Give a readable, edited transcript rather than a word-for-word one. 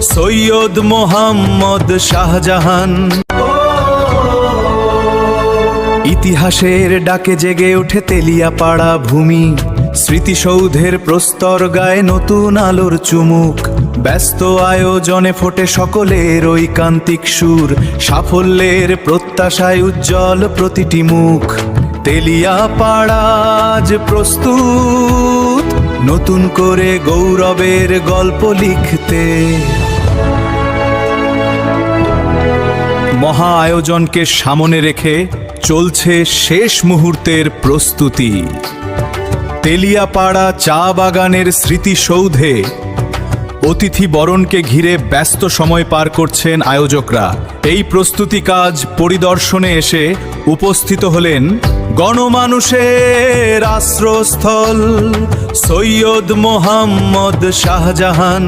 সৈয়দ মোহাম্মদ শাহজাহান। ইতিহাসের ডাকে জেগে ওঠে তেলিয়াপাড়া ভূমি, স্মৃতিসৌধের প্রস্তর গায়ে নতুন আলোর চুমুক। ব্যস্ত আয়োজনে ফোটে সকলের ঐকান্তিক সুর, সাফল্যের প্রত্যাশায় উজ্জ্বল প্রতিটি মুখ। তেলিয়াপাড়া আজ প্রস্তুত নতুন করে গৌরবের গল্প লিখতে। মহা আয়োজনকে সামনে রেখে চলছে শেষ মুহূর্তের প্রস্তুতি। তেলিয়াপাড়া চা বাগানের স্মৃতিসৌধে অতিথি বরণকে ঘিরে ব্যস্ত সময় পার করছেন আয়োজকরা। এই প্রস্তুতি কাজ পরিদর্শনে এসে উপস্থিত হলেন গণমানুষের আশ্রয়স্থল সৈয়দ মোহাম্মদ শাহজাহান।